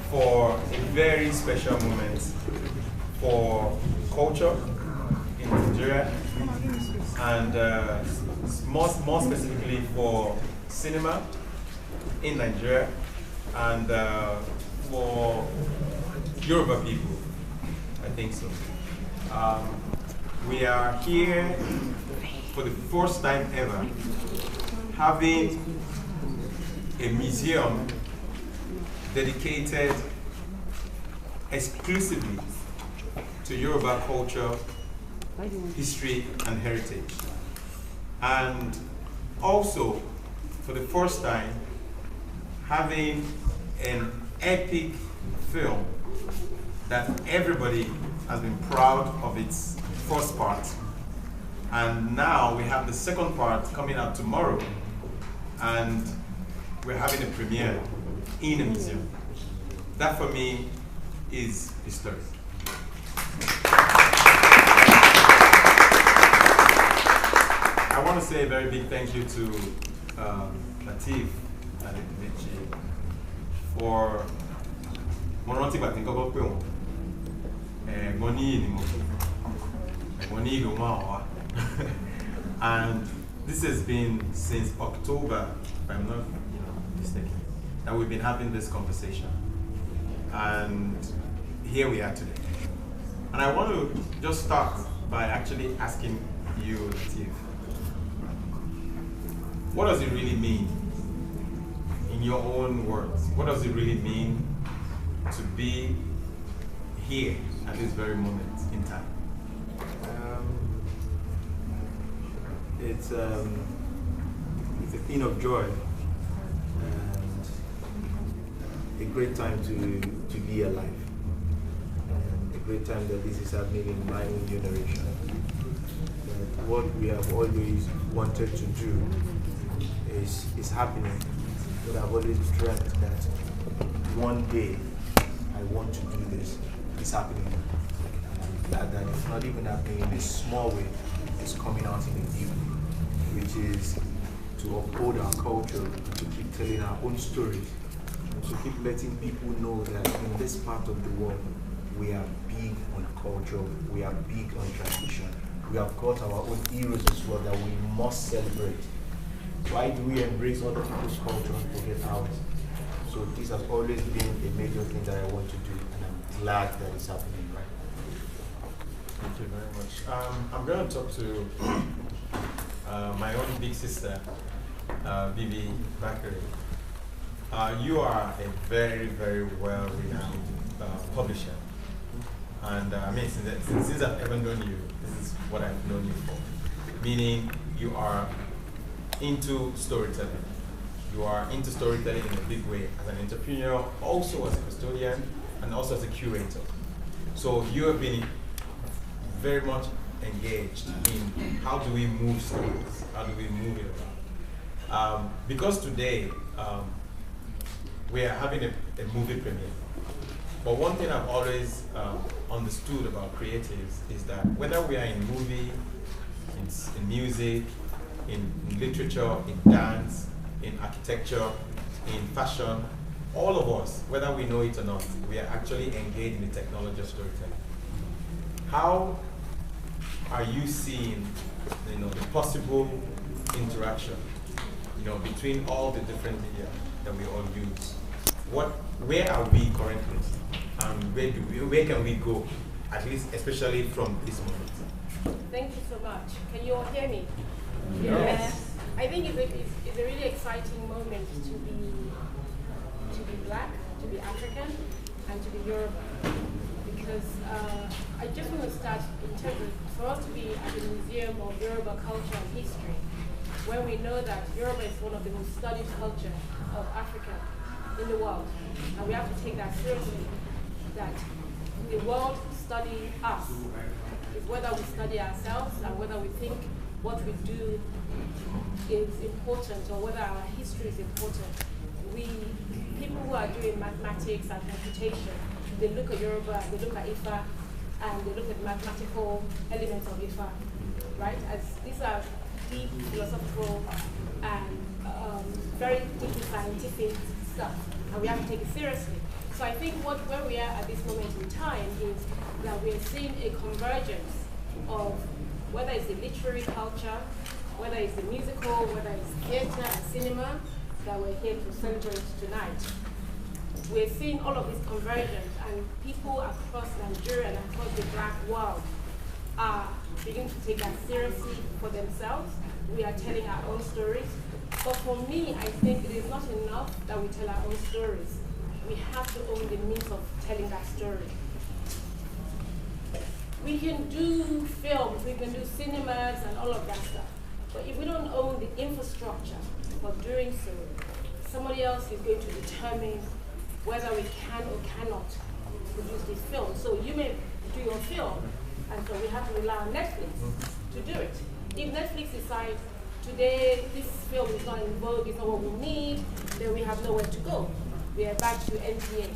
for a very special moment for culture in Nigeria, and more specifically for cinema in Nigeria, and for Yoruba people. I think so. We are here for the first time ever having a museum dedicated exclusively to Yoruba culture, history, and heritage. And also, for the first time, having an epic film that everybody has been proud of its first part. And now we have the second part coming out tomorrow, and we're having a premiere in a museum. That for me is historic. I want to say a very big thank you to Lateef and Michi for and this has been since October, if I'm not mistaken, that we've been having this conversation. And here we are today. And I want to just start by actually asking you, Lateef, what does it really mean, in your own words, what does it really mean to be here at this very moment in time? It's a thing of joy and a great time to be alive, and a great time that this is happening in my own generation. But what we have always wanted to do is happening. What I've always dreamt that one day I want to do this is happening. That it's not even happening in a small way, it's coming out in a deep way, which is to uphold our culture, to keep telling our own stories, and to keep letting people know that in this part of the world, we are big on culture, we are big on tradition. We have got our own heroes as well that we must celebrate. Why do we embrace other people's culture and forget ours? So this has always been a major thing that I want to do, and I'm glad that it's happening right now. Thank you very much. I'm going to talk to my own big sister, Biwadeex. You are a very, very well-renowned publisher. And I mean, since I've ever known you, this is what I've known you for. Meaning, you are into storytelling. You are into storytelling in a big way as an entrepreneur, also as a custodian, and also as a curator. So you have been very much engaged in how do we move stories, how do we move it around. Because today, we are having a movie premiere. But one thing I've always understood about creatives is that whether we are in movie, in music, in literature, in dance, in architecture, in fashion, all of us, whether we know it or not, we are actually engaged in the technology of storytelling. How are you seeing, the possible interaction, between all the different media that we all use? Where are we currently, and where can we go, at least especially from this moment? Thank you so much. Can you all hear me? Yes. I think it's a really exciting moment to be Black, to be African, and to be Yoruba. Because I just want to start in terms of, for us to be at the Museum of Yoruba Culture and History, where we know that Yoruba is one of the most studied cultures of Africa in the world. And we have to take that seriously, that the world study us. It's whether we study ourselves and whether we think what we do is important or whether our history is important. People who are doing mathematics and computation, they look at Yoruba, they look at Ifa, and they look at mathematical elements of Ifa, right? As these are deep philosophical and very deeply scientific stuff, and we have to take it seriously. So I think where we are at this moment in time is that we are seeing a convergence of whether it's the literary culture, whether it's the musical, whether it's theater and cinema that we're here to celebrate tonight. We're seeing all of this convergence, and people across Nigeria and across the Black world are beginning to take that seriously for themselves. We are telling our own stories. But for me, I think it is not enough that we tell our own stories. We have to own the means of telling that story. We can do films, we can do cinemas and all of that stuff. But if we don't own the infrastructure for doing so, somebody else is going to determine whether we can or cannot produce this film. So you may do your film, and so we have to rely on Netflix to do it. If Netflix decides today this film is not in vogue, it's not what we need, then we have nowhere to go. We are back to NTA,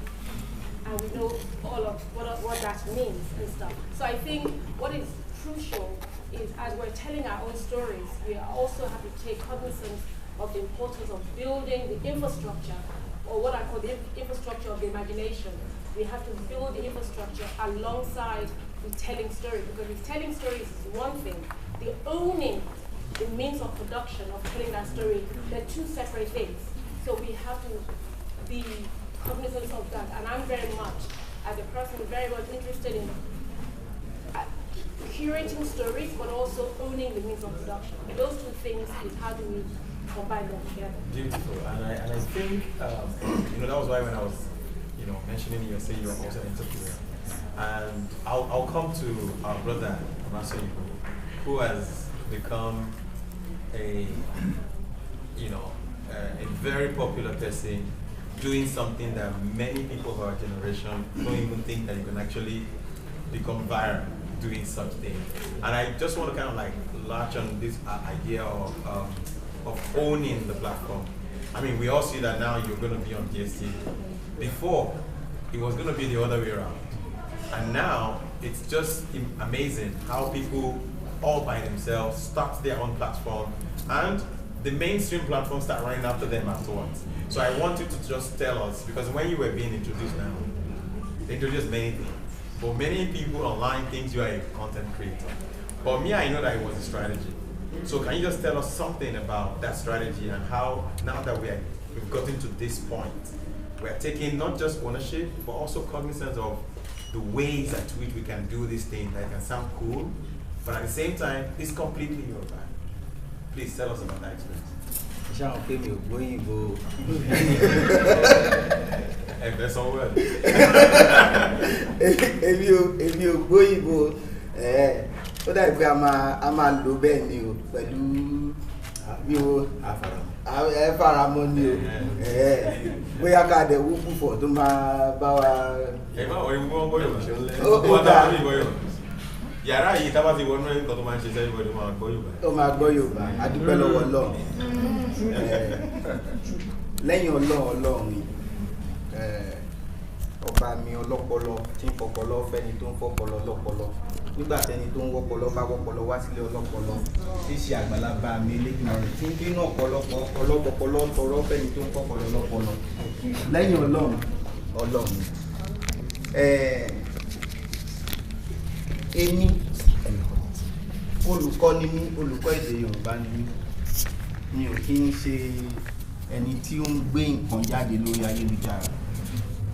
and we know all of what that means and stuff. So I think what is crucial is, as we're telling our own stories, we also have to take cognizance of the importance of building the infrastructure, or what I call the infrastructure of the imagination. We have to build the infrastructure alongside the telling stories, because if telling stories is one thing, the owning the means of production of telling that story, they're two separate things. So we have to be cognizant of that. And I'm very much, as a person, very much interested in curating stories, but also owning the means of production. Those two things is how do we combine them together. Beautiful. And I think, that was why when I was, mentioning you, saying you're also an entrepreneur. And I'll come to our brother, Amaso, who has become a very popular person, doing something that many people of our generation don't even think that you can actually become viral doing such things. And I just want to kind of latch on this idea of owning the platform. I mean, we all see that now you're going to be on DSTV. Before, it was going to be the other way around. And now, it's just amazing how people all by themselves start their own platform, and the mainstream platforms start running after them afterwards. So I want you to just tell us, because when you were being introduced now, they introduced many things. But many people online think you are a content creator. But me, I know that it was a strategy. So can you just tell us something about that strategy, and how, now that we've gotten to this point, we're taking not just ownership, but also cognizance of the ways at which we can do this thing that can sound cool, but at the same time, it's completely Yoruba. Please tell us about that experience. Ó dàbí pé a máa lò bẹ́ẹ̀ ni o, pẹ̀lú bí o faramọ́ ni o, bóyá ká dẹ̀ wú púpọ̀ tó máa bá wa. Ó dáa. Yàrá yìí tá bá ti wọnú nǹkan tó máa ń ṣe sẹ́yìn bọ́dọ̀ máa gbọ́ Yorùbá. Ó máa gbọ́ Yorùbá, a dúpẹ́ lọ́wọ́ Ọlọ́run. Lẹ́yìn Ọlọ́run ni ọba mi ọlọ́pọlọ tí ń fọpọlọ fẹ́ni tó ń fọpọlọ lọ́pọlọ. Nígbà tẹ́ni tó ń wọ́pọlọ bá wọ́pọlọ wá sílé ọlọ́pọlọ, tí ṣe àgbàlagbà mi lẹ́gbìmọ̀ rẹ̀ tí ń bínú ọ̀pọ̀lọpọ̀ tọrọ fẹ́ni tó ń fọpọlọ lọ́pọlọ. Lẹ́yìn Ọlọ́run. Èmi olùkọ́ ni mí, olùkọ́ èdè Yorùbá ni mí. Mi ò kí ń ṣe ẹni tí ó ń gbé nǹkan jáde lórí ayélujára.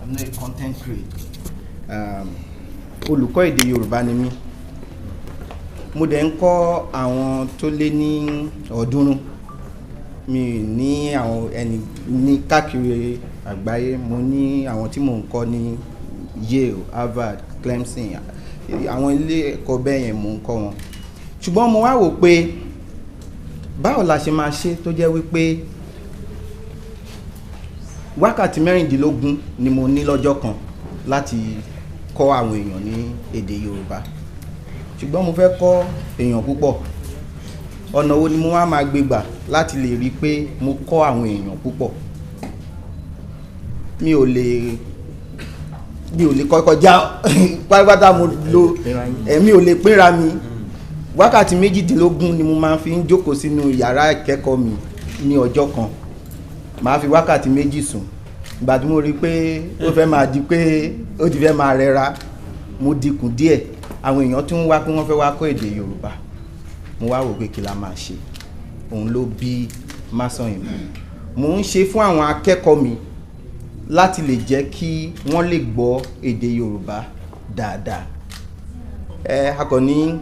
I'm not a content creator. Olùkọ́ èdè Yorùbá ni mí. Mo dẹ̀ ń kọ́ àwọn tó lé ní 300. Mi ní àwọn ẹni ní káàkiri àgbáyé. Mo ní àwọn tí mò ń kọ́ ní Yale, Harvard, Clemson. Àwọn ilé ẹ̀kọ́ bẹ́ẹ̀ yẹn mò ń kọ́ wọn. Ṣùgbọ́n mo wá wò pé báwo la ṣe máa ṣe tó jẹ́ wípé wákàtí 16 ni mo ní lọ́jọ́ kan láti kọ́ àwọn èèyàn ní èdè Yorùbá. Ṣùgbọ́n mo fẹ́ kọ́ èèyàn púpọ̀. Ọ̀nà wo ni mo wá máa gbé gbà láti lè rí pé mo kọ́ àwọn èèyàn púpọ̀? Mi ò lè kọjá pátápátá mo lo èmi ò lè pínra mi. Wákàtí 18 ni mo máa fi ń jókòó sínú yàrá ìkẹ́kọ̀ọ́ mi ní ọjọ́ kan. Màá fi wákàtí 2 sùn, ìgbà tí mo rí pé ó fẹ́ máa di pé ó ti fẹ́ máa rẹra mo dínkù díẹ̀ àwọn èèyàn tún wá pé wọ́n fẹ́ wá kọ́ èdè Yorùbá mo wá wò pé kí la máa ṣe òun ló bí Masanyìnbó mo ń ṣe fún àwọn akẹ́kọ̀ọ́ mi láti lè jẹ́ kí wọ́n lè gbọ́ èdè Yorùbá dáadáa akọni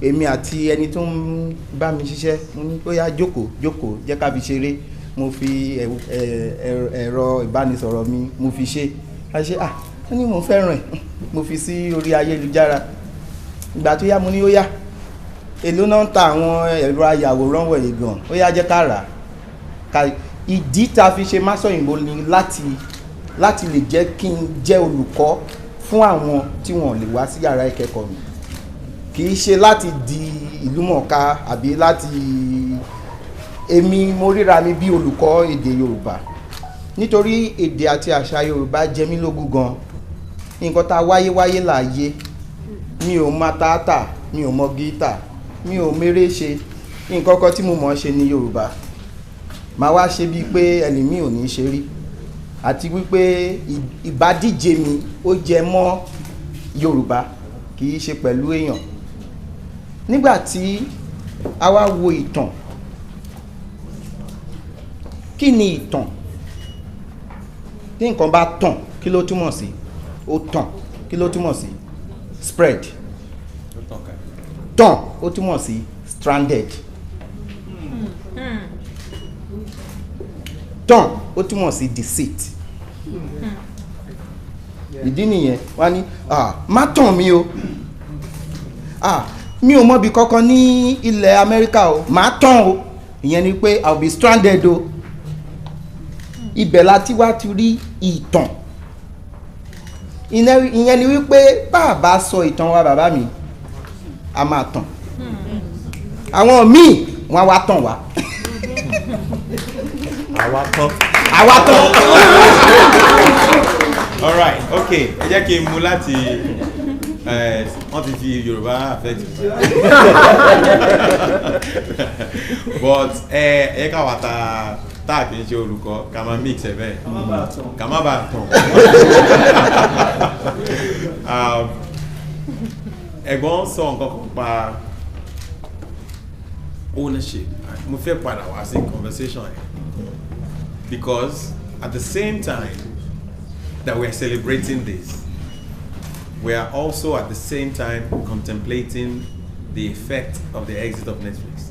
èmi àti ẹni tó ń bá mi ṣiṣẹ́ mo ní ó yá jókòó jẹ́ ká fi ṣeré mo fi ẹ̀rọ ìbánisọ̀rọ̀ mi mo fi ṣe ó ní mo fẹ́ràn ẹ̀ mo fi sí orí ayélujára ìgbà tó yá mo ní ó yá èló náà ń ta àwọn ẹ̀rọ ayàwòrán wọ̀nyí gan ó yá jẹ́ ká rà á ìdí tá a fi ṣe Masanyìnbó ni láti lè jẹ́ kí n jẹ́ olùkọ́ fún àwọn tí wọ́n lè wá sí yàrá ìkẹ́kọ̀ọ́ mi kì í ṣe láti di ìlúmọ̀ọ́ká àbí láti èmi mo ríra mi bí olùkọ́ èdè Yorùbá nítorí èdè àti àṣà Yorùbá jẹ mí lógún gan nǹkan tá wáyé láàyè mi ò mọ tààtà mi ò mọ gíítà mi ò méré ṣe nǹkan kan tí mo mọ̀ ṣe ní Yorùbá màá wá ṣe bíi pé ẹlòmíì ò ní ṣe rí àti wípé ìbádíje mi ó jẹ mọ́ Yorùbá kì í ṣe pẹ̀lú èèyàn nígbà tí a wá wo ìtàn kí ni ìtàn tí nǹkan bá tàn kí ló túmọ̀ sí ó tàn kí ló túmọ̀ sí spread tàn ó túmọ̀ sí stranded tàn ó túmọ̀ sí deceit ìdí nìyẹn wá ní má tàn mí o mi ò mọ̀bi kankan ní ilẹ̀ Amẹ́ríkà o má tàn o ìyẹn ni pé I will be stranded o ibẹ̀ láti wá ti rí ìtàn ìyẹn ni wípé bàbá sọ ìtàn wa bàbá mi a máa tàn àwọn míì wọ́n wá tàn wá àwa tán all right okay ẹ jẹ́ kí n mú láti wọ́n ti fi Yorùbá affect but ẹ ká wà tá kì í ṣe olùkọ́ ká máa mix ẹ̀ bẹ́ẹ̀ ká má bàa tàn ẹ̀gbọ́n sọ nǹkan kan pa ownership mo fẹ́ padà wá sí conversation yẹn because at the same time that we are celebrating this we are also at the same time contemplating the effect of the exit of Netflix.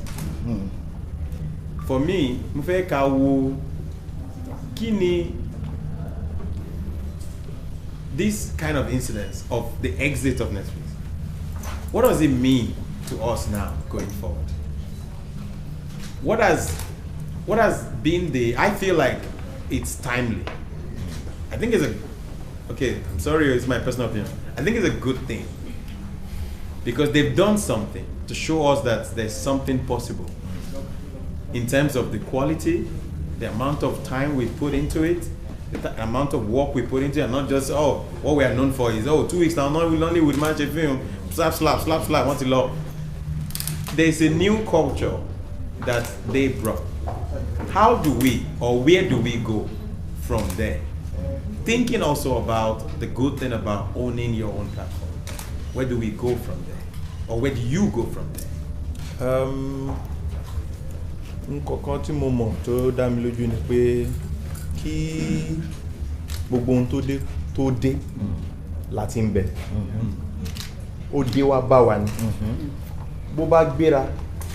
For me, mo fẹ́ ká wo kí ni this kind of incidents of the exit of Netflix. What does it mean to us now going forward? What has been the, I feel like it's timely. I think it's I'm sorry, it's my personal opinion. I think it's a good thing because they've done something to show us that there's something possible in terms of the quality, the amount of time we put into it, the amount of work we put into it, and not just, what we are known for is, 2 weeks now, we'll only with match a film, slap, once in love. There's a new culture that they brought. How do we, or where do we go from there? Thinking also about the good thing about owning your own platform. Where do we go from there? Or where do you go from there? Nǹkan tí mo mọ̀ tó dá mi lójú ni pé kí gbogbo ohun tó dé láti ń bẹ. Ó dé wá bá wa ni. Bó bá gbéra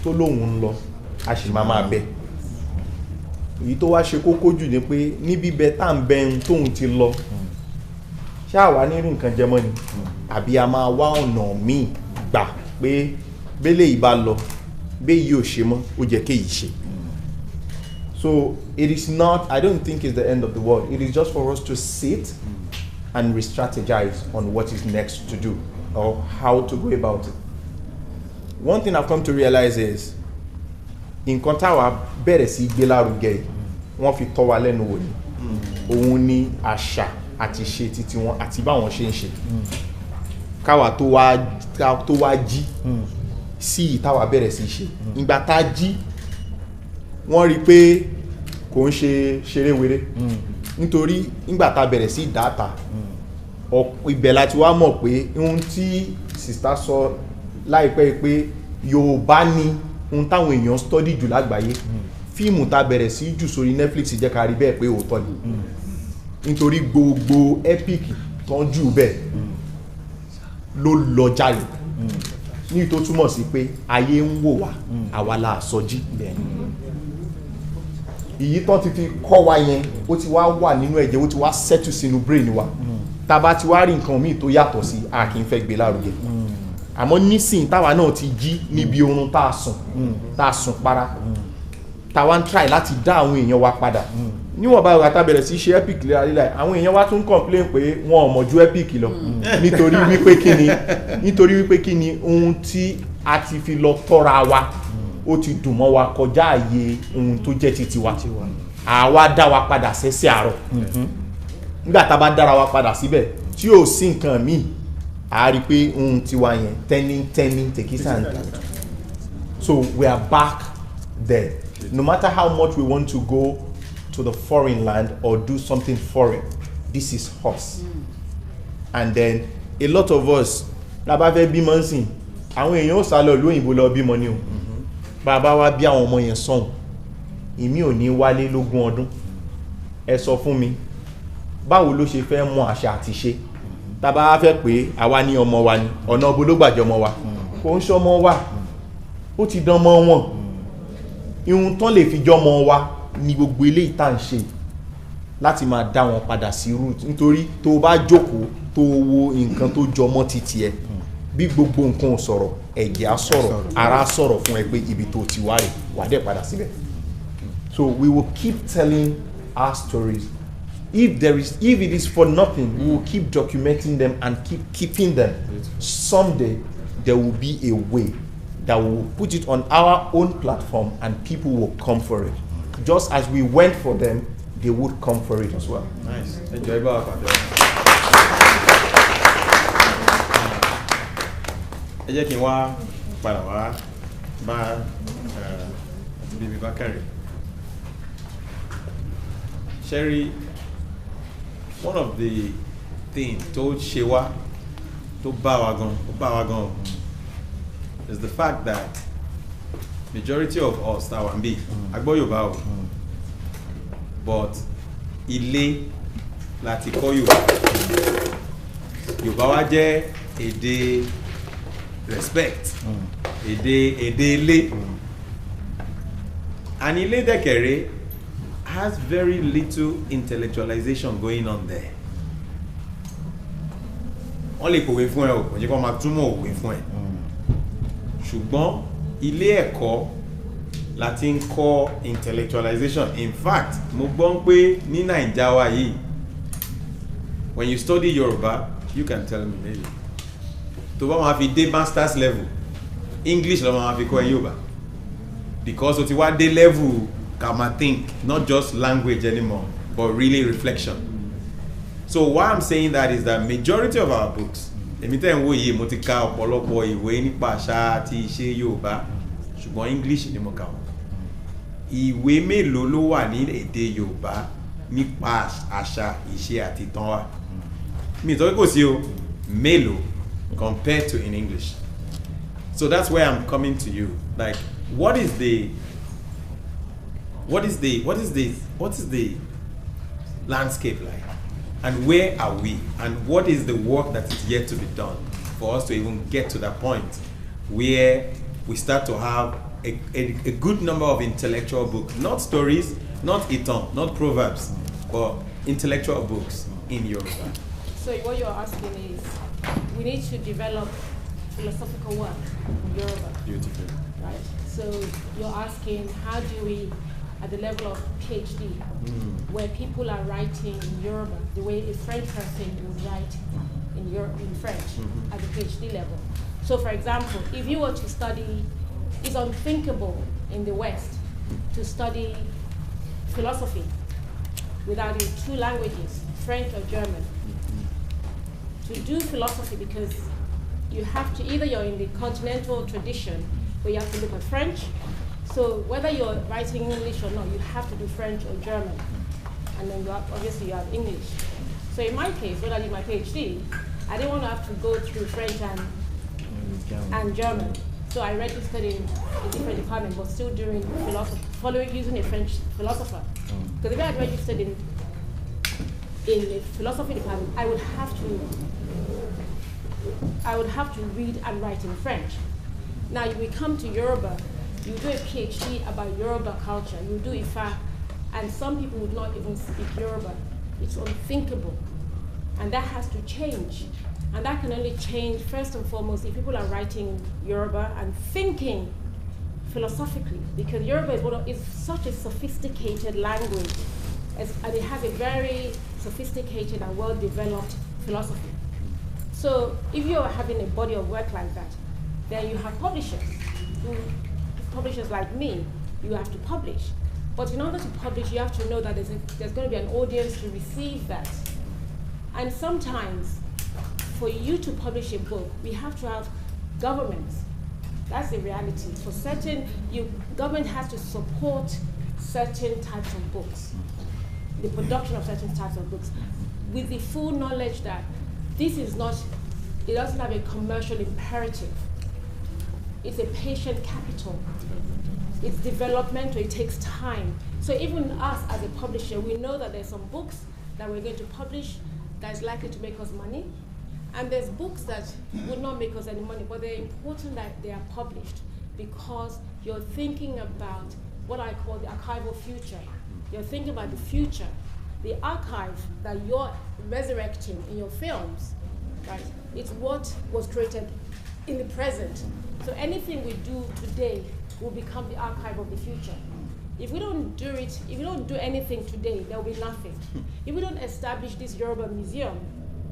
tó lóhùn ń lọ, a sì máa bẹ. Èyí tó wá ṣe kókó jù ni pé ní bíbẹ tá ń bẹ ohun tóun ti lọ. Ṣá wà ní rí nǹkan jẹ mọ́ ni? Àbí a máa wá ọ̀nà míì gbà pé bẹ́lẹ̀ yìí bá lọ, bẹ́ẹ̀ yìí ò ṣe mọ́, ó jẹ́ kéyìí ṣe. So it is not, I don't think it's the end of the world. It is just for us to sit and re-strategize on what is next to do or how to go about it. One thing I've come to realize is, nǹkan táwa bẹ̀rẹ̀ sí gbé lárugẹ wọ́n fi tọ́ wa lẹ́nu wò ni. Òun ni àṣà àti ṣe títí wọn àti báwọn ṣe ń ṣe. Káwa tó wá jí sí ìtawà bẹ̀rẹ̀ sí ṣe. Ìgbà tá jí wọ́n rí pé kò ń ṣe ṣeréwéré nítorí nígbà tá bẹ̀rẹ̀ sí data ibẹ̀ láti wá mọ̀ pé ohun tí sista sọ láìpẹ́ pé Yorùbá ni ohun táwọn èèyàn study jù lágbàáyé fíìmù tá bẹ̀rẹ̀ sí jù sórí Netflix jẹ́ ká rí bẹ́ẹ̀ pé òótọ́ ni nítorí gbogbo epic tó ń jù bẹ́ẹ̀ ló lọ jáde ní tó túmọ̀ sí pé ayé ń wò wá àwa la sọjí èyí tó ti fi kọ́ wa yẹn ó ti wá wà nínú ẹ̀jẹ̀ ó ti wá settle sínú brain wa tá bá ti wá rí nǹkan míì tó yàtọ̀ sí a kì í fẹ́ gbé lárugẹ àmọ́ nísìn táwa náà ti jí níbi oorun tá a sùn para táwa ń try láti dá àwọn èèyàn wa padà níwọ̀n bá ọ̀gá tá bẹ̀rẹ̀ sí ṣe epic léra lílà àwọn èèyàn wa tún complain pé wọn ò mọ̀ ju epic lọ nítorí wípé kí ni ohun tí a ti fi lọ tọ́ra wa ó ti dùn mọ́ wa kọjá àyè ohun tó jẹ́ titi wa àwa dá wa padà sẹ́sẹ́ àárọ̀ nígbà tá bá dára wa padà síbẹ̀ tí ò sí nǹkan míì a rí pé ohun tiwa yẹn tẹ́ni tèkísà ń dà so we are back there no matter how much we want to go to the foreign land or do something foreign, this is us. And then a lot of us la bá fẹ́ bímọ nsìn àwọn èèyàn ó sá lọ lóyìnbó lọ bímọ ni o bàbá wa bí àwọn ọmọ yẹn sọ̀hún ìmí ò ní wálé lógún ọdún ẹ sọ fún mi báwo ló ṣe fẹ́ mọ àṣà àti ṣe tá bá wá fẹ́ pé àwa ní ọmọ wa ni ọ̀nà ọbọ ló gbàjọ ọmọ wa kò ń ṣọmọ wa ó ti dán mọ́ wọn ihun tán lè fi jọmọ wa ní gbogbo ilé ìta ń ṣe láti máa dá wọn padà sí root nítorí tó bá jókòó tó wo nǹkan tó jọmọ́ títí ẹ bí gbogbo nǹkan ò sọ̀rọ̀ ẹ̀jẹ̀ á sọ̀rọ̀ ara á sọ̀rọ̀ fún ẹ pé ibi tó ti wá rè wà dẹ̀ padà síbẹ̀. So we will keep telling our stories. If it is for nothing, we will keep documenting them and keep keeping them. Someday there will be a way that we will put it on our own platform and people will come for it. Just as we went for them, they would come for it as well. Nice. Enjoyable. Ẹ jẹ́ kí n wá padà wá bá àti bíbí Bákàrè. Sherry, one of the things tó ṣe wá tó bá wa gan is the fact that majority of us tá wà ń bí agbọ́ Yorùbá o but ilé láti kọ́ Yorùbá wa jẹ́ èdè respect èdè ilé and ilé dẹ̀kẹ̀rẹ̀ has very little intellectualization going on there. Wọ́n lè kọ̀wé fún ẹ o kò jẹ́ kó máa túmọ̀ òwe fún ẹ ṣùgbọ́n ilé ẹ̀kọ́ láti ń kọ́ intellectualization. In fact mo gbọ́ pé ní Naija wa yìí when you study Yoruba you can tell me maybe tó bá máa fi dé masters level English ló máa fi kọ́ ẹ Yorùbá because o ti wá dé level kama think not just language anymore but really reflection. So why I'm saying that is that majority of our books èmi tẹ́ ń wò yìí mo ti ka ọ̀pọ̀lọpọ̀ ìwé nípa àṣà àti ìṣe Yorùbá ṣùgbọ́n English ni mo kà wọ́n. Ìwé mélòó ló wà ní èdè Yorùbá nípa àṣà ìṣe àti ìtàn wa? Mi sọ pé kò sí o, mélòó compared to in English. So that's where I'm coming to you. Like, what is the landscape like? And where are we? And what is the work that is yet to be done for us to even get to that point where we start to have a good number of intellectual books, not stories, not itan, not proverbs, but intellectual books in Yoruba? So what you're asking is, we need to develop philosophical work in Yoruba. Beautiful. Right? So you're asking, how do we, at the level of PhD, where people are writing in Yoruba, the way a French person would write in French at the PhD level. So for example, if you were to study, it's unthinkable in the West to study philosophy without in two languages, French or German. To do philosophy, because you have to, either you're in the continental tradition where you have to look at French, so whether you're writing English or not, you have to do French or German. and then obviously you have English. So in my case, when I did my PhD, I didn't want to have to go through French and German. So I registered in a different department, but still doing philosophy, using a French philosopher. Because if I had registered in the philosophy department, I would have to read and write in French. Now we come to Yoruba, you do a PhD about Yoruba culture, you do Ifa, and some people would not even speak Yoruba. It's unthinkable, and that has to change. And that can only change, first and foremost, if people are writing Yoruba and thinking philosophically, because Yoruba is such a sophisticated language, and it has a very sophisticated and well-developed philosophy. So if you're having a body of work like that, then you have publishers. Publishers like me, you have to publish. But in order to publish, you have to know that there's going to be an audience to receive that. And sometimes, for you to publish a book, we have to have governments. That's the reality. For certain, government has to support certain types of books, the production of certain types of books, with the full knowledge that this is not, it doesn't have a commercial imperative. It's a patient capital. It's developmental, it takes time. So even us as a publisher, we know that there's some books that we're going to publish that is likely to make us money. And there's books that would not make us any money, but they're important that they are published because you're thinking about what I call the archival future. You're thinking about the future, the archive that you're resurrecting in your films, right? It's what was created in the present. So anything we do today will become the archive of the future. If we don't do it, if we don't do anything today, there will be nothing. If we don't establish this Yoruba museum,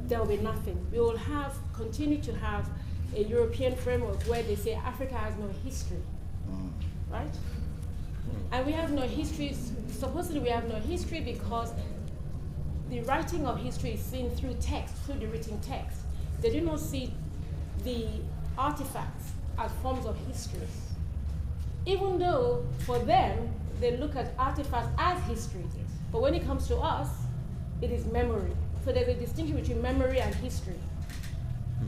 there will be nothing. We will continue to have a European framework where they say Africa has no history, right? And we have no history, supposedly we have no history because the writing of history is seen through text, through the written text. They do not see the artifacts as forms of history. Even though for them, they look at artifacts as history. But when it comes to us, it is memory. So there's a distinction between memory and history,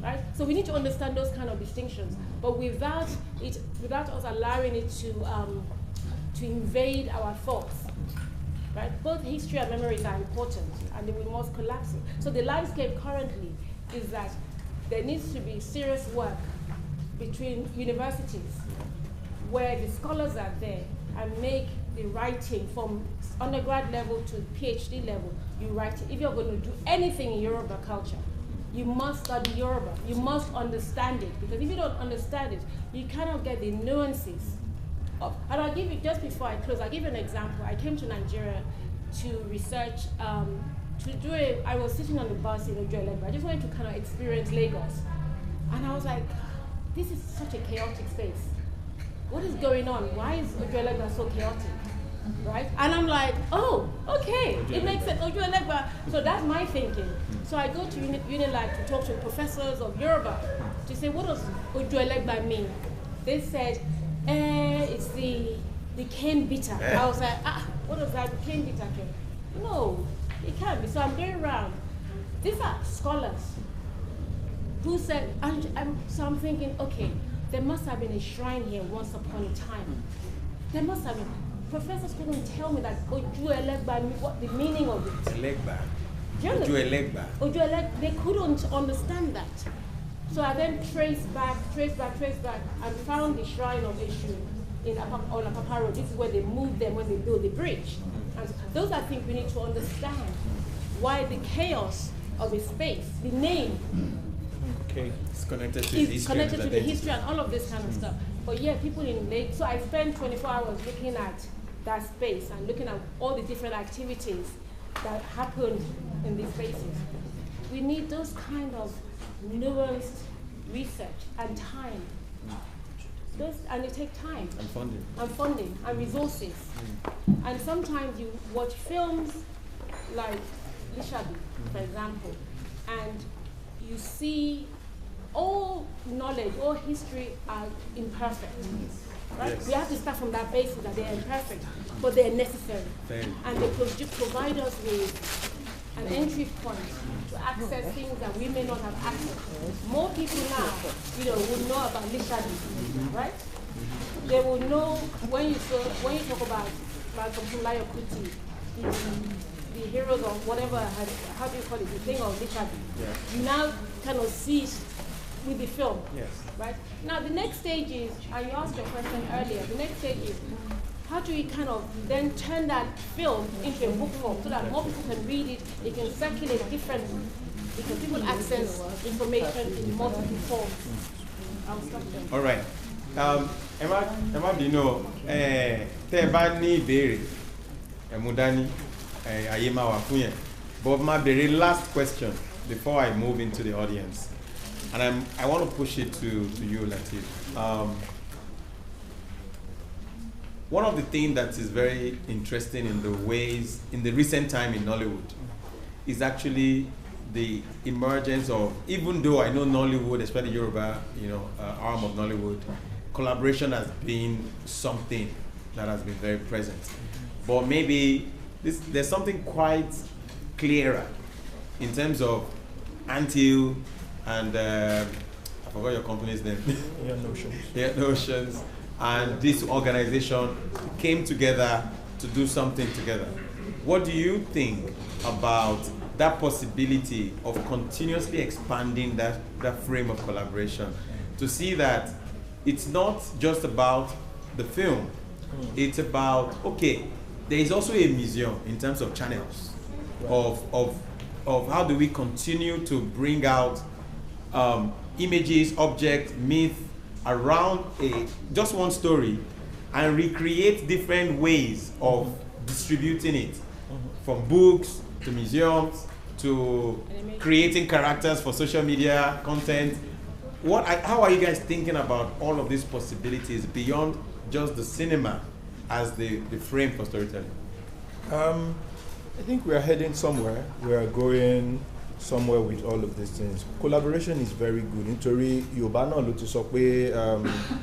right? So we need to understand those kind of distinctions, but without us allowing it to invade our thoughts, right? Both history and memories are important, and we must collapse it. So the landscape currently is that there needs to be serious work between universities, where the scholars are there and make the writing from undergrad level to PhD level. You write it. If you're going to do anything in Yoruba culture, you must study Yoruba. You must understand it, because if you don't understand it, you cannot get the nuances. And I'll give you, just before I close, I'll give you an example. I came to Nigeria to research, I was sitting on the bus in Ojo-Elegba. I just wanted to kind of experience Lagos. And I was like, this is such a chaotic space. What is going on? Why is Ojo-Elegba so chaotic? Right? And I'm like, oh, okay, it makes sense. Ojo-Elegba. So that's my thinking. So I go to Unilag to talk to professors of Yoruba to say, what does Ojo-Elegba mean? They said, it's the cane bitter. I was like, what does that cane bitter mean? No, it can't be. So I'm going around. These are scholars who said, so I'm thinking, okay, there must have been a shrine here once upon a time. There must have been. Professors couldn't tell me that Ojo-Elegba, what the meaning of it. Ojo-Elegba. They couldn't understand that. So I then traced back, and found the shrine of Eshu on Apapa Road. This is where they moved them when they built the bridge. And those are things we need to understand. Why the chaos of a space, the name, it's connected to the history and all of this kind of stuff. But yeah, people in Lagos. So I spent 24 hours looking at that space and looking at all the different activities that happened in these spaces. We need those kind of nuanced research and time. And it takes time. And funding. And resources. And sometimes you watch films like Lisabi, for example, and you see all knowledge, all history are imperfect. right? Yes. We have to start from that basis that they are imperfect, but they are necessary. Very. And they provide us with an entry point to access things that we may not have access to. More people now, will know about Lisabi, right? They will know when you talk about something like Kuti, the heroes or whatever, how do you call it, the thing of Lisabi. Yes. You now kind of see it with the film. Yes. Right? Now the next stage is, and you asked your question earlier, the next stage is, how do we kind of then turn that film into a book form so that more people can read it, it can circulate differently, because people access information in multiple forms. I'll stop there. All right. Ẹ má bínú, tẹ́ ẹ bá ní ìbéèrè, ẹ mú dání, ayé máa wà fún yẹn. But my very last question before I move into the audience, and I want to push it to you, Latif. One of the things that is very interesting in the recent time in Nollywood is actually the emergence of, even though I know Nollywood, especially Yoruba, arm of Nollywood, collaboration has been something that has been very present. But maybe there's something quite clearer in terms of Until and I forgot your company's name. Notions. And this organization came together to do something together. What do you think about that possibility of continuously expanding that frame of collaboration to see that it's not just about the film, it's about, okay, there is also a museum in terms of channels of how do we continue to bring out images, objects, myth around just one story and recreate different ways of distributing it, from books to museums to creating characters for social media content. How are you guys thinking about all of these possibilities beyond just the cinema as the frame for storytelling? I think we are heading somewhere. We are going somewhere with all of these things. Collaboration is very good. Nítorí Yorùbá náà ló ti sọ pé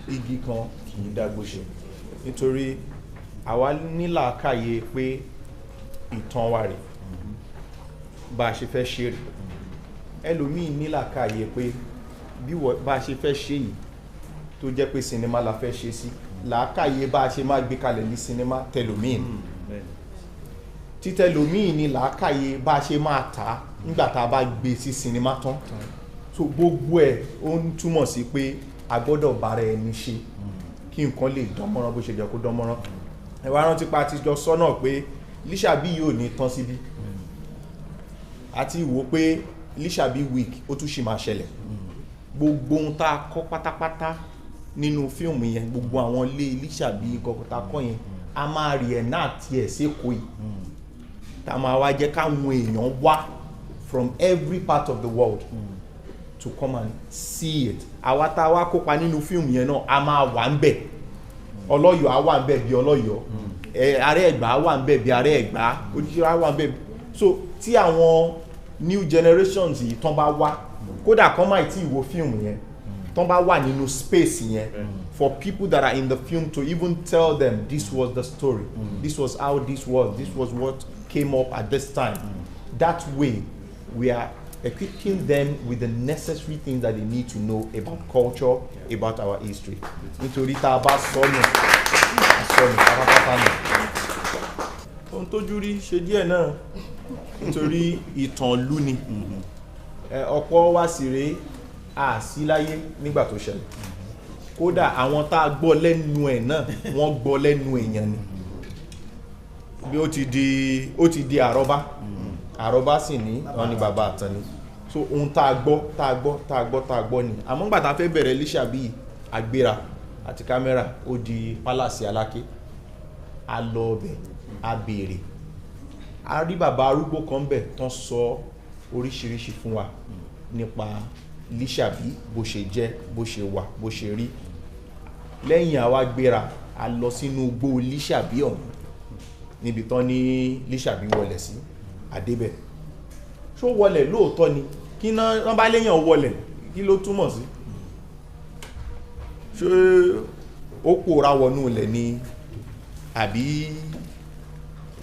igi kan kì í dágbó ṣe. Nítorí àwa ní làákàyè pé ìtàn wa rè bá a ṣe fẹ́ ṣe rè. Ẹlòmíì ní làákàyè pé bí bá a ṣe fẹ́ ṣe yìí tó jẹ́ pé sinimá la fẹ́ ṣe sí, làákàyè bá a ṣe máa gbé kalẹ̀ ní sinimá tẹlòmíì ni. Títẹlòmíì ni làákàyè bá a ṣe máa tà nígbà tá a bá gbé sí sinimá tán. So gbogbo ẹ̀ ó ń túmọ̀ sí pé a gbọ́dọ̀ bára ẹni ṣe kí nǹkan lè dánmọ́rán bó ṣe jẹ́ kó dánmọ́rán. Ẹ wá rántí pa ti jọ sọ́nà pé Lisabi yóò ní tán síbí. Àti wò pé Lisabi week ó tún ṣì máa ṣẹlẹ̀. Gbogbo ohun tá a kọ́ pátápátá nínú fíìmù yẹn, gbogbo àwọn ilé Lisabi kọ̀ọ̀kan tá a kọ́ yẹn, a máa rí ẹ̀ náà tiẹ̀ sékòó yìí. Tá a máa wá jẹ́ káwọn èèyàn wá from every part of the world to come and see it. Àwa tá a wá kópa nínú fíìmù yẹn náà, a máa wà ń bẹ̀. Ọlọ́yọ̀ á wà ń bẹ̀ bí Ọlọ́yọ̀. Ará Ẹ̀gbá á wà ń bẹ̀ bí Ará Ẹ̀gbá. Òjíṣẹ́ á wà ń bẹ̀. So tí àwọn new generations yìí tán bá wá, kódà kán máa tí ì wo fíìmù yẹn, tán bá wà nínú space yẹn, for people that are in the film to even tell them this was the story, this was how this was what came up at this time. That way, we are equipping them with the necessary things that they need to know about culture, about our history. Nítorí tá a bá sọnù pátápátá nù. Ohun tójú rí ṣe díẹ̀ náà, nítorí ìtàn ìlú ni. Ọ̀pọ̀ wa sì rèé àsí láyé nígbà tó ṣẹlẹ̀. Kódà àwọn tá a gbọ́ lẹ́nu ẹ̀ náà, wọ́n gbọ́ lẹ́nu èèyàn ni. Bí ó ti di àrọ́bá sì ní wọ́n ní bàbá àtàn ni. So ohun tá a gbọ́ ni. Àmọ́ nígbà tá a fẹ́ bẹ̀rẹ̀ Lisabi agbéra àti kámẹ́rà, ó di pálàsì Aláké. A lọ ọbẹ̀, a béèrè. A rí bàbá arúgbó kan bẹ̀ tán sọ oríṣiríṣi fún wa nípa Lisabi, bó ṣe jẹ́, bó ṣe wà, bó ṣe rí. Lẹ́yìn àwa gbéra, a lọ sínú igbó Lisabi ọ̀hún níbi tán ní Lisabi wọlẹ̀ sí àdébẹ̀. Ṣó wọlẹ̀ lóòótọ́ ni? Kí wọ́n bá léyàn wọlẹ̀, kí ló túmọ̀ sí? Ṣé ó pòórá wọnú ilẹ̀ ni àbí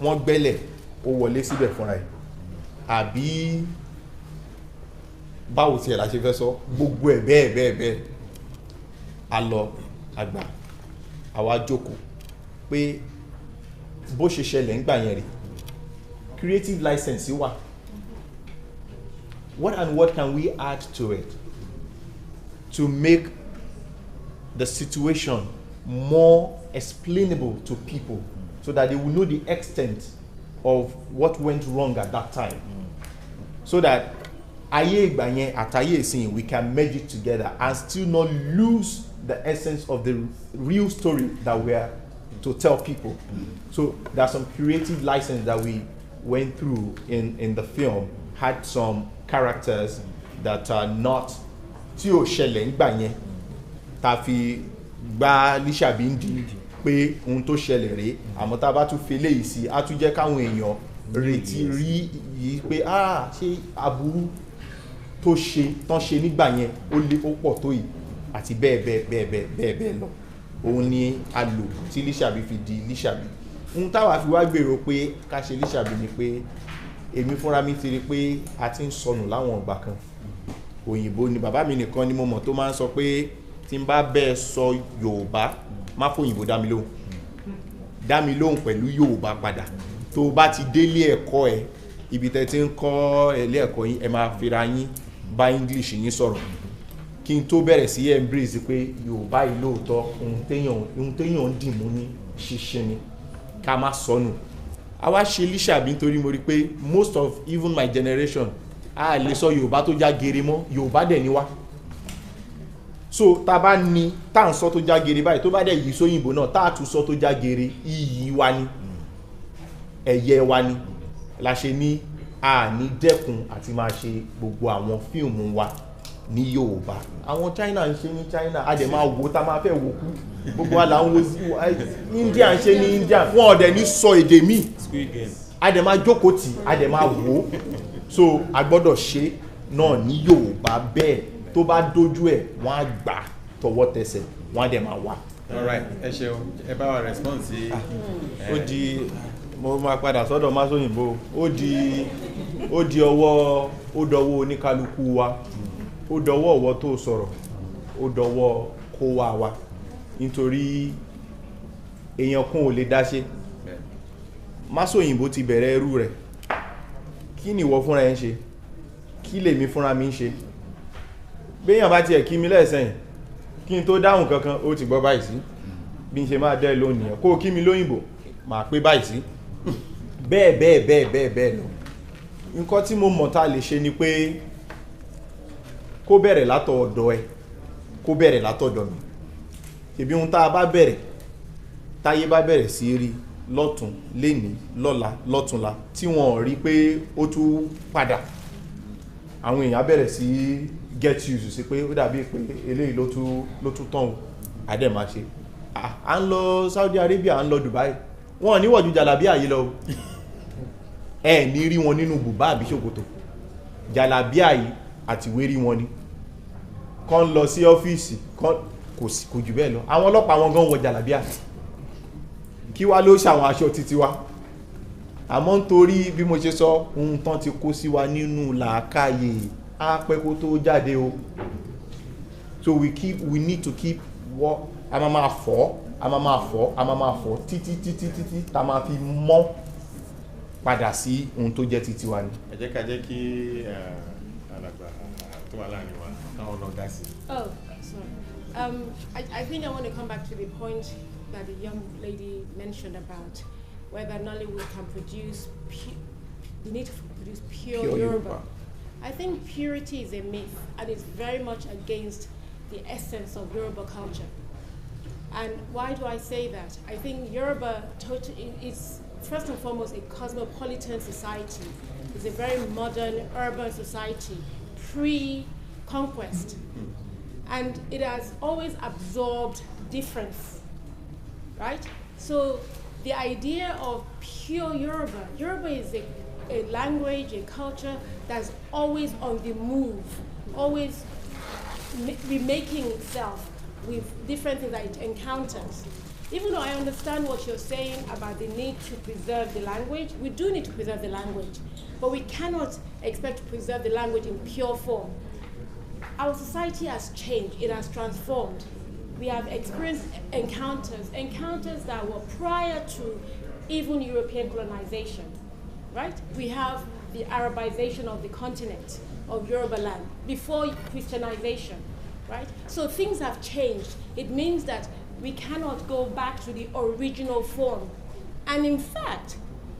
wọ́n gbẹ́lẹ̀ ó wọlé síbẹ̀ fúnra ẹ̀ àbí báwo tiẹ̀ la ṣe fẹ́ sọ gbogbo ẹ̀ bẹ́ẹ̀ a lọ àgbà àwa jókòó pé bó ṣe ṣẹlẹ̀ ń gbà yẹn rí creative license wà what can we add to it to make the situation more explainable to people so that they will know the extent of what went wrong at that time so that ayé ìgbà yẹn àtayé ìsìn we can merge it together and still not lose the essence of the real story that we are to tell people. So there's some creative license that we went through in the film, had some characters that are not tí ó ṣẹlẹ̀ ń gbà yẹn ta fi gba Lisabi ń di pé ohun tó ṣẹlẹ̀ rèé àmọ́ tá bá tún fi eléyìí sí á tún jẹ́ káwọn èèyàn retí rí yìí pé ṣé aburú tó ṣe tán ṣe nígbà yẹn ó pọ̀ tó yìí àti bẹ́ẹ̀ lọ òun ni a lò tí Lisabi fi di Lisabi. Ohun táwa fi wá gbèrò pé ká ṣe Lisabi ni pé èmi fúnra mi ti rí pé a ti ń sọnù láwọn ọgbà kan òyìnbó ni bàbá mi nìkan ni mo mọ̀ tó máa ń sọ pé tí n bá bẹ́ẹ̀ sọ Yorùbá má fòyìnbó dá mi lóhùn pẹ̀lú Yorùbá padà tó bá ti délé ẹ̀kọ́ ẹ̀ ibi tẹ́ ti ń kọ́ ilé ẹ̀kọ́ yín ẹ máa fira yín bá English yín sọ̀rọ̀ kí n tó bẹ̀rẹ̀ sí embrace pé Yorùbá yìí lóòótọ́ ohun téèyàn ń dìmú ní ṣíṣe ni ká má sọnù. A wá ṣe Lisabi nítorí mo rí pé most of even my generation a lè sọ Yorùbá tó já gere mọ́ Yorùbá dẹ̀ ni wá so tá bá ní tá à ń sọ tó já gere báyìí tó bá dẹ̀ yìí sóyìnbó náà tá à tún sọ tó já gere iyì wa ni ẹ̀yẹ wa ni la ṣe ní a ní dẹ́kun àti máa ṣe gbogbo àwọn fíìmù wa ní Yorùbá. Àwọn China ń ṣe ní China a dẹ̀ máa wo tá máa fẹ́ wò kú gbogbo wa là ń wo India ń ṣe ní India wọn ọ̀dẹ̀ ní sọ èdè míì a dẹ̀ máa jókòó tì a dẹ̀ máa wò ó so a gbọ́dọ̀ ṣe náà ní Yorùbá bẹ́ẹ̀ tó bá dojú ẹ̀ wọ́n á gbà tọwọ́ tẹsẹ̀ wọ́n á dẹ̀ máa wà. Alright, ẹ ṣeun ẹ bá wa response sí. Ó di mo máa padà sọ́dọ̀ másòyìnbó ó di ọwọ́ oníkálukú wa ó dọwọ́ ọwọ́ tó sọ̀rọ̀ ó dọwọ́ kó wá wa nítorí èèyàn kún ò lè dáṣe másòyìnbó ti bẹ̀rẹ̀ ẹrú rẹ̀ kí ni ìwọ fúnra ẹ ń ṣe kí lèmi fúnra mi ń ṣe béèyàn bá tiẹ̀ kí mi lẹ́sẹ̀yìn kí n tó dáhùn kankan ó ti gbọ́ báyìí sí bí n ṣe máa dẹ́ lónìí kó kí mi lóyìnbó máa pé báyìí sí bẹ́ẹ̀ lọ. Nǹkan tí mo mọ̀ tá lè ṣe ni pé kó bẹ̀rẹ̀ látọ̀dọ̀ ẹ kó bẹ̀rẹ̀ látọ̀dọ̀ mi ṣebí ohun tá a bá bẹ̀rẹ̀ táyé bá bẹ̀rẹ̀ sí rí lọ́tún lénìí lọ́la lọ́túnla tí wọ́n rí pé ó tún padà àwọn èèyàn bẹ̀rẹ̀ sí get used sí pé ó dàbí pé eléyìí ló tún tán àdẹ̀ máa ṣe à ń lọ Saudi Arabia à ń lọ Dubai wọ́n ní wọ̀jú jàlábíà yìí lọ ẹ ní rí wọn nínú bùbá àbí ṣòkòtò jàlábíà yìí àti wérí wọn ni kàn lọ sí ọ́fíìsì kò jù bẹ́ẹ̀ lọ àwọn ọlọ́pàá wọn gan wọ jàlábíà kí wá ló ṣàwọn aṣọ títí wa àmọ́ nítorí bí mo ṣe sọ ohun tán ti kó sí wa nínú làákàyè á pẹ́ kó tó jáde o so we need to keep what a máa fọ́ títí tá máa fi mọ́ padà sí ohun tó jẹ́ títí wa ni. ẹ jẹ́ ká jẹ́ kí alàgbà tó wà láàrin wa táwọn lọ dá sí. Oh, sorry. I think I want to come back to the point that the young lady mentioned about whether Nollywood can produce the need to produce pure Yoruba. I think purity is a myth and it's very much against the essence of Yoruba culture. And why do I say that? I think Yoruba is first and foremost a cosmopolitan society. It's a very modern urban society, pre-conquest. And it has always absorbed difference, right? So the idea of pure Yoruba is a language, a culture that's always on the move, always remaking itself, with different things that it encounters. Even though I understand what you're saying about the need to preserve the language, we do need to preserve the language, but we cannot expect to preserve the language in pure form. Our society has changed, it has transformed. We have experienced encounters that were prior to even European colonization, right? We have the Arabization of the continent of Yoruba land before Christianization, right? So things have changed. It means that we cannot go back to the original form. And in fact,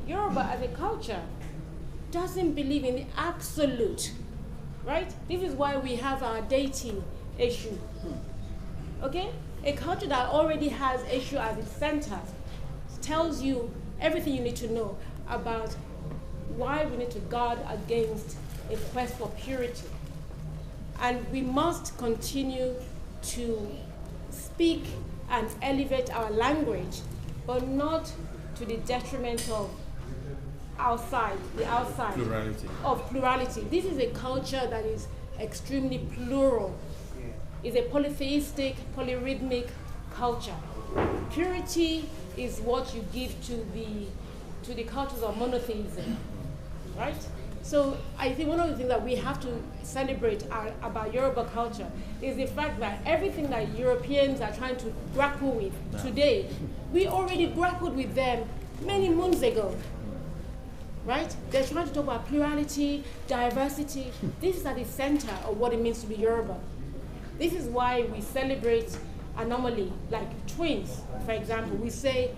Yoruba as a culture doesn't believe in the absolute, right? This is why we have our deity issue, okay? A culture that already has issue as its center tells you everything you need to know about why we need to guard against a quest for purity. And we must continue to speak and elevate our language, but not to the detriment of the outside. Plurality. This is a culture that is extremely plural. It's a polytheistic, polyrhythmic culture. Purity is what you give to the cultures of monotheism, right? So I think one of the things that we have to celebrate about Yoruba culture is the fact that everything that Europeans are trying to grapple with today, we already grappled with them many moons ago, right? They're trying to talk about plurality, diversity. This is at the center of what it means to be Yoruba. This is why we celebrate anomaly, like twins, for example. We say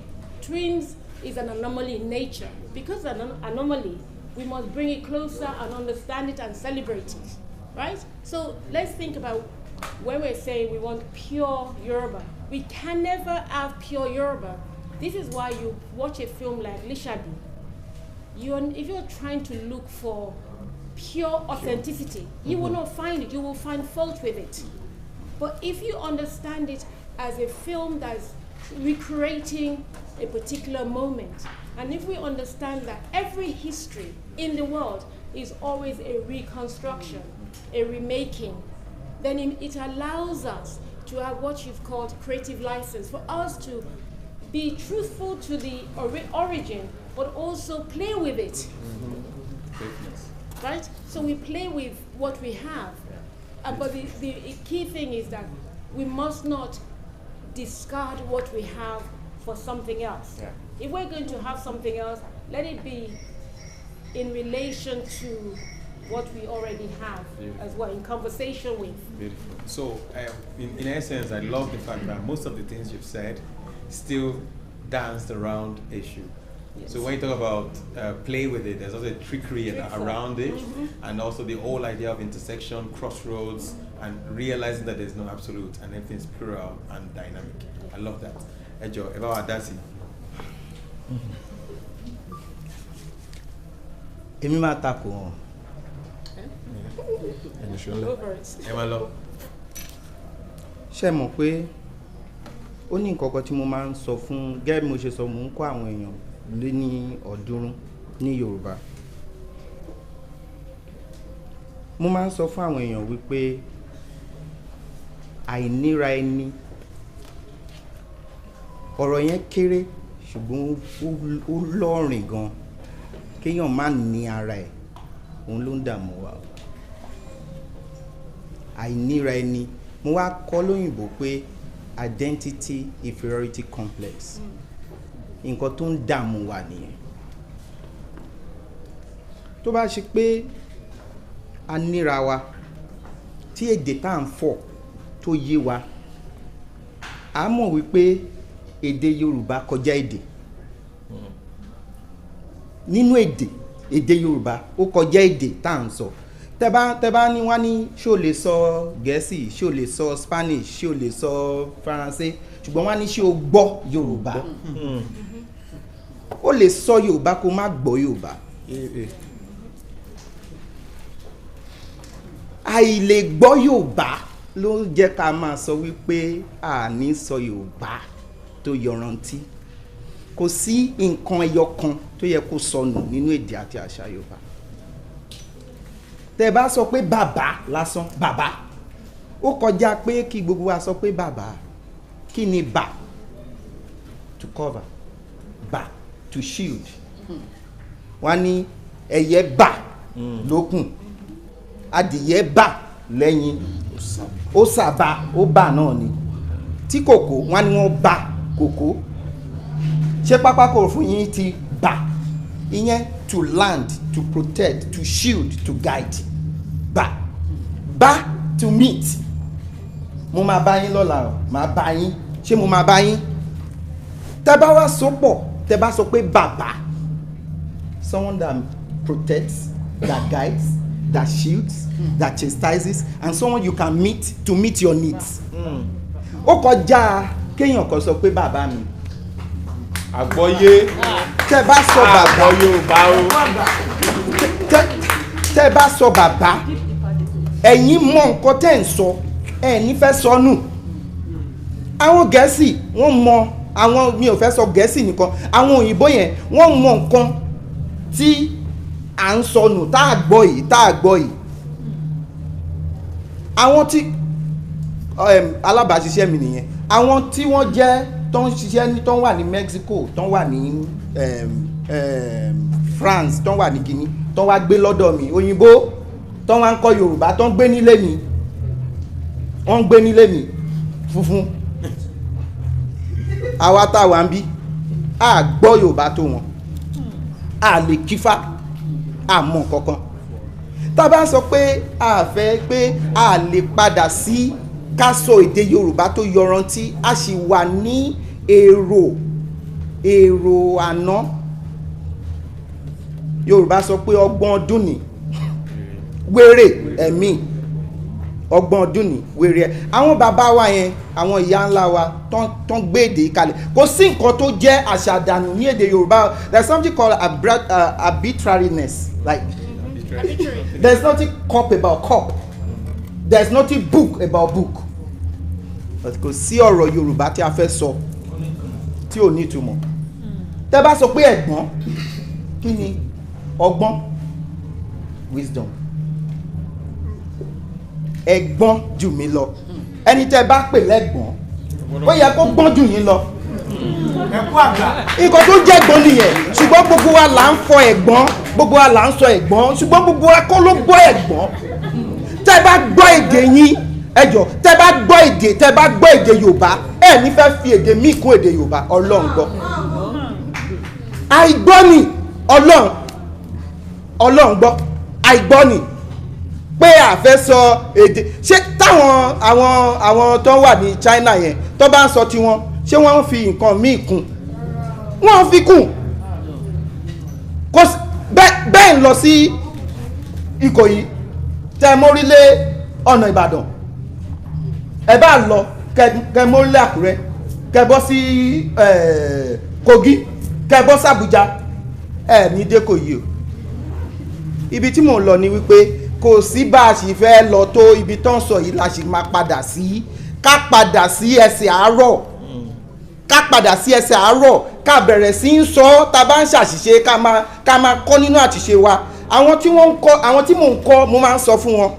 twins is an anomaly in nature. Because it's an anomaly, we must bring it closer and understand it and celebrate it, right? So let's think about when we're saying we want pure Yoruba. We can never have pure Yoruba. This is why you watch a film like Lisabi. If you're trying to look for pure authenticity, you will not find it. You will find fault with it. But if you understand it as a film that's recreating a particular moment, and if we understand that every history in the world is always a reconstruction, a remaking, then it allows us to have what you've called creative license, for us to be truthful to the origin, but also play with it. Right? So we play with what we have. But the key thing is that we must not discard what we have for something else. Yeah. If we're going to have something else, let it be in relation to what we already have as well, in conversation with. Beautiful. So, in essence, I love the fact that most of the things you've said still danced around issue. Yes. So when you talk about play with it, there's also a trickery around it, and also the whole idea of intersection, crossroads, and realizing that there's no absolute and everything's plural and dynamic. I love that. Ejo, about Adasi. Èmi máa takò wọn. Ṣé mọ̀ pé ó ní nǹkan kan tí mo máa ń sọ fún, gẹ́gẹ́ bí mo ṣe sọ, mo ń kọ́ àwọn èèyàn lé ní ọ̀ọ́dúnrún ní Yorùbá. Mo máa ń sọ fún àwọn èèyàn wípé àìníra ẹni, ọ̀rọ̀ yẹn kéré ṣùgbọ́n ó lọ́rìn gan. Kéèyàn má ní ara ẹ̀, òun ló ń dààmú wa. Àìníra ẹni, mo wá kọ́ lóyìnbó pé identity inferiority complex. Nǹkan tó ń dààmú wa nìyẹn. Tó bá ṣe pé a níra wa, tí èdè tá à ń fọ̀ tó yé wa, a mọ̀ wípé èdè Yorùbá kọjá èdè. Nínú èdè Yorùbá ó kọjá èdè tá à ń sọ. Tẹ́ bá ní wá ní ṣé o lè sọ Gẹ̀ẹ́sì, ṣé o lè sọ Spanish, ṣé o lè sọ Faransé, ṣùgbọ́n wá ní ṣé o gbọ́ Yorùbá. Ó lè sọ Yorùbá kó má gbọ́ Yorùbá. Àìlè gbọ́ Yorùbá ló jẹ́ ká máa sọ wípé a ní sọ Yorùbá tó yọrantí. Kò sí nǹkan ẹyọ kan tó yẹ kó sọnù nínú èdè àti àṣà Yorùbá. Tẹ́ bá sọ pé bàbá lásán, bàbá, ó kọjá pé kí gbogbo wa sọ pé bàbá kí ni bà to cover bà to shield wọ́n ní ẹyẹ bà lókùn adìyẹ bà lẹ́yìn ó sàbà ó bà náà ni tí kòkó wọ́n ní wọ́n bà kòkó ṣé pápákọ̀ fún yín ti bà ìyẹn to land to protect to shield to guide bà to meet mo máa bá yín lọ́la o máa bá yín ṣé mo máa bá yín tẹ́ bá wá sopọ̀ tẹ́ bá sọ pé bàbá someone that protects that guides that shields that chastises and someone you can meet to meet your needs ó kọjá kéèyàn kan sọ pé bàbá mi àgbọ́yé tẹ́ bá sọ bàbá Yorùbá o tẹ́ bá sọ bàbá ẹ̀yin mọ nǹkan tẹ́ ń sọ ẹ̀ ní fẹ́ sọnù àwọn Gẹ̀ẹ́sì wọ́n mọ àwọn mi ò fẹ́ sọ Gẹ̀ẹ́sì nìkan àwọn òyìnbó yẹn wọ́n mọ nǹkan tí à ń sọnù tá a gbọ́ yìí àwọn tí alábàáṣiṣẹ́ mi nìyẹn àwọn tí wọ́n jẹ́ tó ń ṣiṣẹ́ ní tó ń wà ní Mexico tó ń wà ní France tó ń wà ní Guinea tó ń wá gbé lọ́dọ̀ mi òyìnbó tó ń wá ń kọ́ Yorùbá tó ń gbé nílé mi wọ́n ń gbé nílé mi funfun àwa táwa ń bí a gbọ́ Yorùbá tó wọn a lè kífá a mọ̀ kankan tá a bá sọ pé a fẹ́ pé a lè padà sí ká sọ èdè Yorùbá tó yọrantí a sì wà ní èrò àná Yorùbá sọ pé ọgbọ̀n ọdún ni wéré ẹ̀mí ọgbọ̀n ọdún ni wéré ẹ̀ àwọn bàbá wa yẹn àwọn ìyá ńlá wa tán gbé èdè kalẹ̀ kò sí nǹkan tó jẹ́ àṣàdànù ní èdè Yorùbá there is something called arbitrariness like there is nothing cup about cup there is nothing book about book but kò sí ọ̀rọ̀ Yorùbá tí a fẹ́ sọ tí ò ní ìtumọ̀ tẹ́ bá sọ pé ẹ̀gbọ́n kí ni ọgbọ́n wisdom ẹ̀gbọ́n jù mí lọ ẹni tẹ́ bá pè lẹ́gbọ́n ó yẹ kó gbọ́n jù yín lọ ẹ̀kú àgbà. nǹkan tó jẹ́ ẹ̀gbọ́n nìyẹn ṣùgbọ́n gbogbo wa là ń fọ ẹ̀gbọ́n gbogbo wa là ń sọ ẹ̀gbọ́n ṣùgbọ́n gbogbo wa kọ́ ló gbọ́ ẹ̀gbọ́n tẹ́ bá gbọ́ èdè yín ẹjọ́ tẹ́ bá gbọ́ èdè Yorùbá ẹ ní fẹ́ fi èdè míì kún èdè Yorùbá Ọlọ́run gbọ́ àìgbọ́ ni Ọlọ́run gbọ́ àìgbọ́ ni pé a fẹ́ sọ èdè ṣé táwọn àwọn tó wà ní China yẹn tó bá ń sọ tiwọn ṣé wọ́n fi nǹkan míì kún wọ́n fi kún kò bẹ́ẹ̀ ń lọ sí Ìkòyí tẹ́ mórílé ọ̀nà Ìbàdàn ẹ bá lọ kẹ mórílé Àkúrẹ́ kẹ bọ́ sí Kogi kẹ bọ́ sí Àbújá ẹ ní dé Ìkòyí o ibi tí mò ń lọ ni wípé kò sí bá a sì fẹ́ lọ tó ibi tó ń sọ yìí la sì máa padà sí ká padà sí ẹsẹ̀ àárọ̀ ká bẹ̀rẹ̀ sí ń sọ tá a bá ń ṣàṣìṣe ká máa kọ́ nínú àṣìṣe wa àwọn tí mò ń kọ́ mo máa ń sọ fún wọn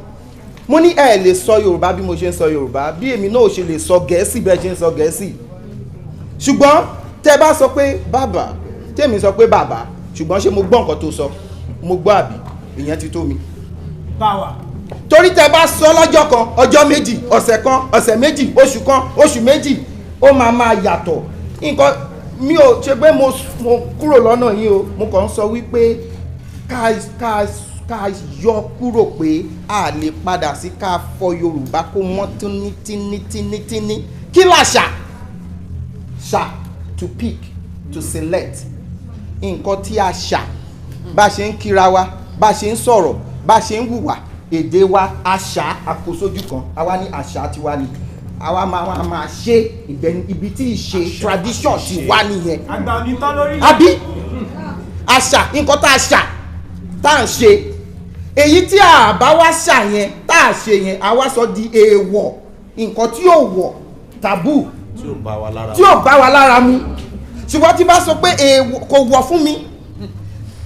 mo ní ẹ lè sọ Yorùbá bí mo ṣe ń sọ Yorùbá bí èmi náà ṣe lè sọ Gẹ̀ẹ́sì bẹ́ẹ̀ ṣe ń sọ Gẹ̀ẹ́sì ṣùgbọ́n tẹ́ bá sọ pé bàbá tèmi sọ pé bàbá ṣùgbọ́n ṣé mo gbọ́ nǹkan tó sọ mo gbọ́ àbí ìyẹn ti tó mi torí tẹ́ bá sọ lọ́jọ́ kan ọjọ́ méjì ọ̀sẹ̀ kan ọ̀sẹ̀ méjì oṣù kan oṣù méjì ó máa yàtọ̀ nǹkan mi ò ṣe pé mo kúrò lọ́nà yìí o mo kàn ń sọ wípé ká yọ kúrò pé a lè padà sí ká fọ Yorùbá kó mọ́ tíní kí làṣà ṣà to pick to select nǹkan tí a ṣà bá ṣe ń kíra wa bá ṣe ń sọ̀rọ̀ bá ṣe ń hùwà èdè wa àṣà àkósójú kan àwa ní àṣà tiwa ni àwa máa ṣe ibi tí ìṣe tradition ti wá nìyẹn àgbà onítọ́ lórí. àbí àṣà nǹkan tá a ṣà tá à ń ṣe èyí tí a bá wá ṣà yẹn tá a ṣe yẹn àwa sọ di èèwọ̀ nǹkan tí ò wọ̀ taboo tí ò bá wa lára mu ṣùgbọ́n tí bá sọ pé èèwọ̀ kò wọ̀ fún mi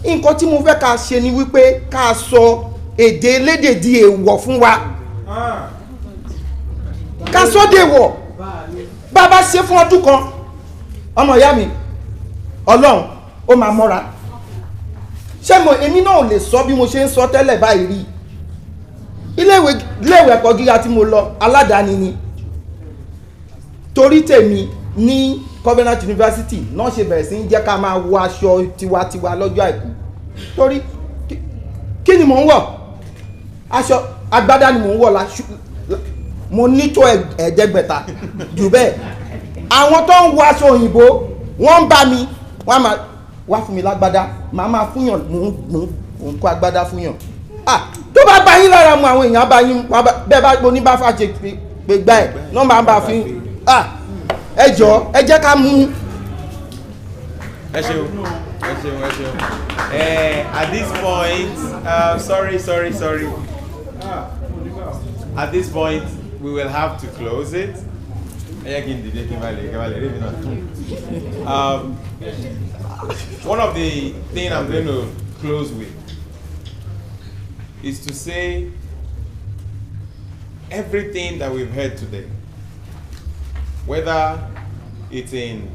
nǹkan tí mo fẹ́ ká ṣe ni wípé ká sọ èdè elédè di èèwọ̀ fún wa ká sóde wọ̀ bàbá ṣe fún ọdún kan ọmọ ìyá mi ọlọ́run ó máa mọ́ra ṣé mo èmi náà ò lè sọ bí mo ṣe ń sọ tẹ́lẹ̀ báyìí rí iléèwé ẹ̀kọ́ gíga tí mo lọ aládàáni ni torí tèmi ní Covenant University náà ṣe bẹ̀rẹ̀ sí ń jẹ́ ká máa wọ aṣọ tiwantiwa lọ́jọ́ àìkú torí kí ni mò ń wọ̀ aṣọ agbádá ni mò ń wọ̀ mo ní tó ẹ̀ẹ́dẹ́gbẹ̀ta jù bẹ́ẹ̀ àwọn tó ń wọ aṣọ òyìnbó wọ́n ń bá mi wọ́n á máa wá fún mi lágbádá màá máa fúnyàn mò ń kó agbádá fúnyàn tó bá bá yín lára mu àwọn èèyàn bá yín bẹ́ẹ̀ bá gbóní bá fàṣẹ pé gbá ẹ̀ nọ́mbà ń bá fi ẹ jọ ẹ jẹ́ ká mú. ẹ ṣeun. At this point, sorry. At this point, we will have to close it. One of the things I'm going to close with is to say everything that we've heard today, whether it's in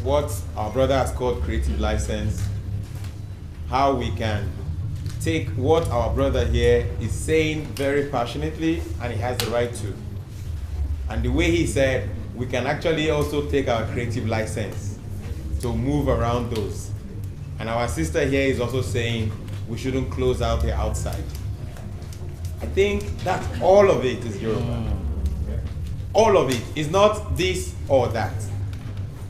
what our brother has called creative license, how we can take what our brother here is saying very passionately, and he has the right to, and the way he said we can actually also take our creative license to move around those. And our sister here is also saying we shouldn't close out the outside. I think that all of it is Yoruba. All of it is not this or that.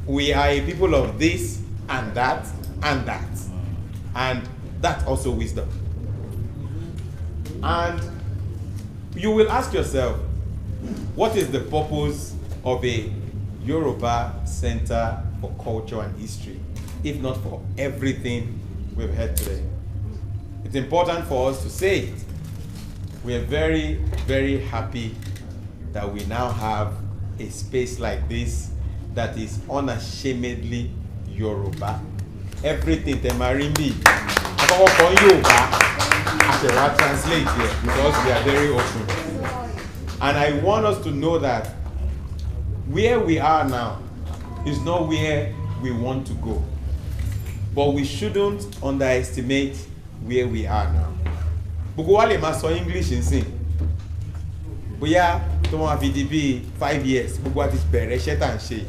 We are a people of this and that and that. And that's also wisdom. And you will ask yourself, what is the purpose of a Yoruba Center for Culture and History, if not for everything we've heard today? It's important for us to say it. We are very, very happy that we now have a space like this that is unashamedly Yoruba. Everything Temarimbi, I translate here because we are very open. And I want us to know that where we are now is not where we want to go. But we shouldn't underestimate where we are now. Gbogbo wa lè máa sọ English nsìn. Bóyá tó wọ́n fi di bí 5 years, gbogbo wa ti bẹ̀rẹ̀ iṣẹ́ tá à ń ṣe.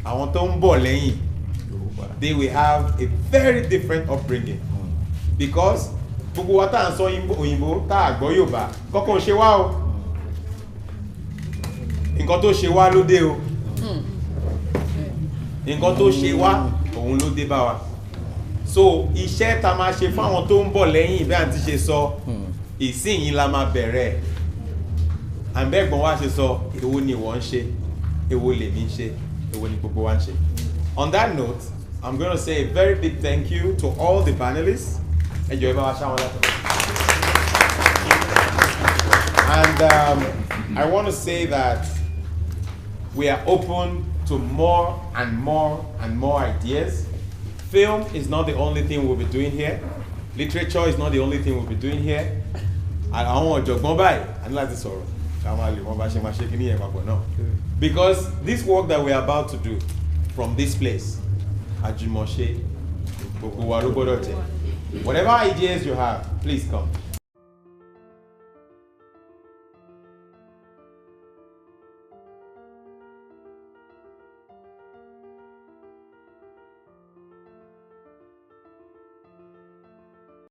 Àwọn tó ń bọ̀ lẹ́yìn, they will have a very different upbringing. Because gbogbo wa tá à ń sọ òyìnbó tá à gbọ́ Yorùbá, kọ́kọ́ ṣe wá o. Nǹkan tó ṣe wá ló dé o. Nǹkan tó ṣe wá òun ló dé bá wa. So iṣẹ́ ta máa ṣe fún àwọn tó ń bọ̀ lẹ́yìn bí àǹtí ṣe sọ, ìsìn la máa bẹ̀rẹ̀. Àǹbẹ̀gbọ́n wa ṣe sọ, èwo ni wọ́n ń ṣe, èwo lèmi ń ṣe, èwo ni gbogbo wa ń ṣe. On that note, I'm going to say a very big thank you to all the panelists. Ẹ jọ̀ọ́ ẹ bá wa ṣá wọn látọ̀. And I want to say that we are open to more and more and more ideas. Film is not the only thing we'll be doing here. Literature is not the only thing we'll be doing here. Àwọn ọ̀jọ̀gbọ́n báyìí, a ní láti sọ̀rọ̀. Because this work that we are about to do from this place, whatever ideas you have, please come.